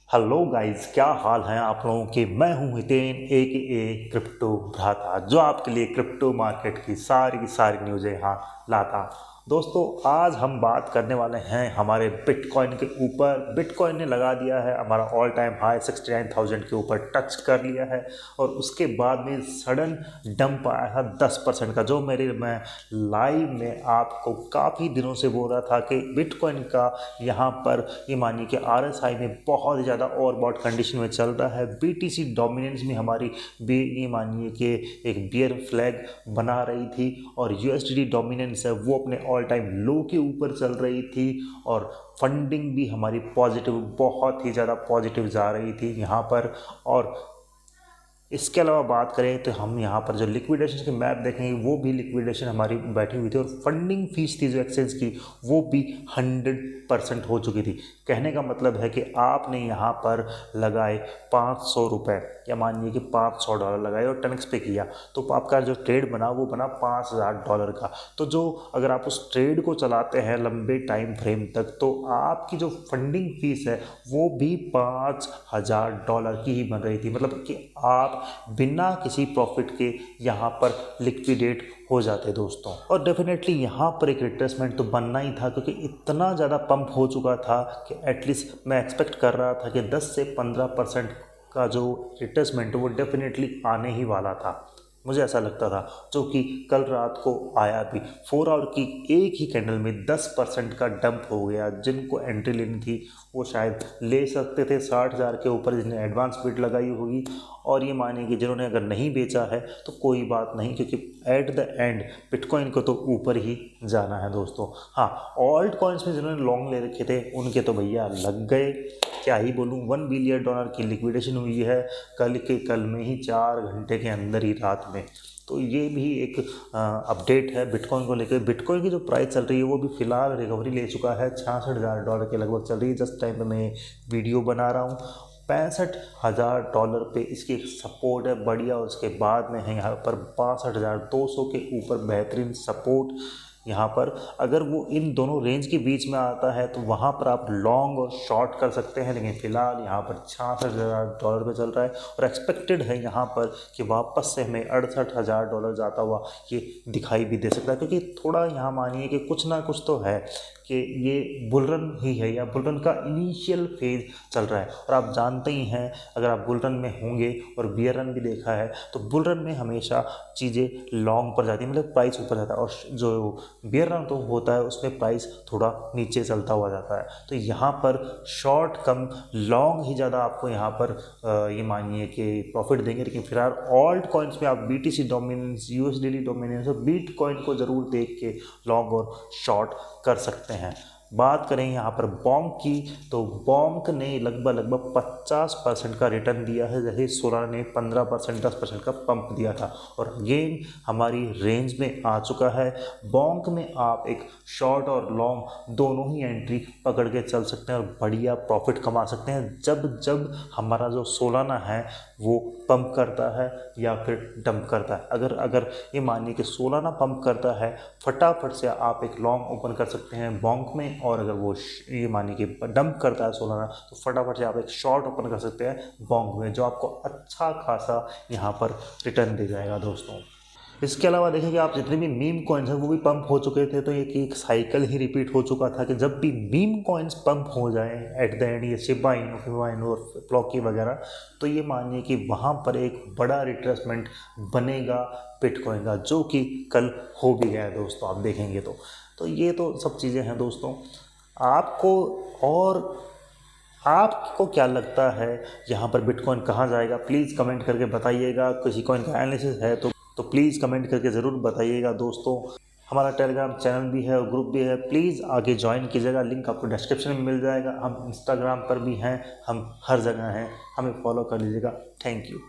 Hello guys, क्या हाल है आप लोगों के। मैं हूं हितेन ए क्रिप्टो भ्राता, जो आपके लिए क्रिप्टो मार्केट की सारी न्यूज़ें यहाँ लाता। दोस्तों, आज हम बात करने वाले हैं हमारे बिटकॉइन के ऊपर। बिटकॉइन ने लगा दिया है हमारा ऑल टाइम हाई 69,000 के ऊपर टच कर लिया है, और उसके बाद में सडन डंप आया था 10% का, जो मैं लाइव में आपको काफ़ी दिनों से बोल रहा था कि बिटकॉइन का यहाँ पर ये मानिए कि RSI में बहुत ज़्यादा ओवरबॉट कंडीशन में चल रहा है। BTC डोमिनेंस में हमारी ये मानिए कि एक बियर फ्लैग बना रही थी, और USDT डोमिनेंस है वो अपने ऑल टाइम लो के ऊपर चल रही थी, और फंडिंग भी हमारी पॉजिटिव, बहुत ही ज़्यादा पॉजिटिव जा रही थी यहाँ पर। और इसके अलावा बात करें तो हम यहाँ पर जो लिक्विडेशन के मैप देखेंगे, वो भी लिक्विडेशन हमारी बैठी हुई थी, और फंडिंग फीस थी जो एक्सचेंज की, वो भी 100% हो चुकी थी। कहने का मतलब है कि आपने यहाँ पर लगाए 500 रुपये, या मानिए कि $500 लगाए और 10x पे किया, तो आपका जो ट्रेड बना वो बना $5,000 का। तो जो अगर आप उस ट्रेड को चलाते हैं लंबे टाइम फ्रेम तक, तो आपकी जो फंडिंग फीस है वो भी $5,000 की ही बन रही थी। मतलब कि आप बिना किसी प्रॉफिट के यहाँ पर लिक्विडेट हो जाते दोस्तों। और डेफिनेटली यहाँ पर एक रिट्रेसमेंट तो बनना ही था, क्योंकि इतना ज़्यादा पंप हो चुका था कि एटलीस्ट मैं एक्सपेक्ट कर रहा था कि 10 से 15% का जो रिट्रेसमेंट है वो डेफिनेटली आने ही वाला था। मुझे ऐसा लगता था, जो कि कल रात को आया भी। 4 आवर की एक ही कैंडल में 10% का डंप हो गया। जिनको एंट्री लेनी थी वो शायद ले सकते थे 60,000 के ऊपर, जिन्हें एडवांस बिड लगाई होगी। और ये मानिए कि जिन्होंने अगर नहीं बेचा है तो कोई बात नहीं, क्योंकि एट द एंड बिटकॉइन को तो ऊपर ही जाना है दोस्तों। हाँ, ऑल्ट कॉइन्स में जिन्होंने लॉन्ग ले रखे थे उनके तो भैया लग गए। क्या ही बोलूँ, $1 बिलियन की लिक्विडेशन हुई है कल में ही, 4 घंटे के अंदर ही, रात में। तो ये भी एक अपडेट है बिटकॉइन को लेकर। बिटकॉइन की जो प्राइस चल रही है वो भी फिलहाल रिकवरी ले चुका है, $66,000 के लगभग चल रही है जस्ट टाइम पे मैं वीडियो बना रहा हूँ। $65,000 पे इसकी एक सपोर्ट है बढ़िया, और उसके बाद में है यहाँ पर 62,200 के ऊपर बेहतरीन सपोर्ट। यहाँ पर अगर वो इन दोनों रेंज के बीच में आता है तो वहाँ पर आप लॉन्ग और शॉर्ट कर सकते हैं, लेकिन फ़िलहाल यहाँ पर $66,000 पे चल रहा है, और एक्सपेक्टेड है यहाँ पर कि वापस से हमें $68,000 जाता हुआ ये दिखाई भी दे सकता है। क्योंकि थोड़ा यहाँ मानिए कि कुछ ना कुछ तो है कि ये बुलरन ही है, या बुलरन का इनिशियल फेज चल रहा है। और आप जानते ही हैं, अगर आप बुलरन में होंगे और बियर रन भी देखा है, तो बुलरन में हमेशा चीज़ें लॉन्ग पर जाती है, मतलब प्राइस ऊपर जाता है, और जो बियर रन तो होता है उसमें प्राइस थोड़ा नीचे चलता हुआ जाता है। तो यहाँ पर शॉर्ट कम लॉन्ग ही ज़्यादा आपको यहाँ पर ये मानिए कि प्रॉफिट देंगे। लेकिन फिलहाल ऑल्ट कॉइन्स में आप BTC डोमिनेंस, USDT डोमिनेंस और बिटकॉइन को ज़रूर देख के लॉन्ग और शॉर्ट कर सकते हैं। बात करें यहाँ पर बॉन्क की, तो बॉन्क ने लगभग 50% का रिटर्न दिया है, जैसे सोलाना ने 15% 10% का पंप दिया था, और अगेन हमारी रेंज में आ चुका है। बॉन्क में आप एक शॉर्ट और लॉन्ग दोनों ही एंट्री पकड़ के चल सकते हैं, और बढ़िया प्रॉफिट कमा सकते हैं जब जब हमारा जो सोलाना है वो पंप करता है या फिर डंप करता है। अगर ये मानिए कि सोलाना पंप करता है, फटाफट से आप एक लॉन्ग ओपन कर सकते हैं बॉन्क में, और अगर वो ये मानिए कि डंप करता है सोलाना, तो फटाफट से आप एक शॉर्ट ओपन कर सकते हैं बॉन्क में, जो आपको अच्छा खासा यहाँ पर रिटर्न दे जाएगा दोस्तों। इसके अलावा देखिए कि आप जितने भी मीम कॉइन्स हैं वो भी पंप हो चुके थे, तो एक साइकिल ही रिपीट हो चुका था कि जब भी मीम कॉइन्स पंप हो जाएं एट द एंड, ये शिबा इनू और फ्लॉकी वगैरह, तो ये मानिए कि वहाँ पर एक बड़ा रिट्रेसमेंट बनेगा बिटकॉइन का, जो कि कल हो भी गया है दोस्तों। आप देखेंगे तो ये तो सब चीज़ें हैं दोस्तों। आपको और आपको क्या लगता है यहाँ पर बिटकॉइन कहाँ जाएगा, प्लीज़ कमेंट करके बताइएगा। किसी कॉइन का एनालिसिस है तो प्लीज़ कमेंट करके ज़रूर बताइएगा दोस्तों। हमारा टेलीग्राम चैनल भी है और ग्रुप भी है, प्लीज़ आगे ज्वाइन कीजिएगा, लिंक आपको डिस्क्रिप्शन में मिल जाएगा। हम इंस्टाग्राम पर भी हैं, हम हर जगह हैं, हमें फॉलो कर लीजिएगा। Thank you.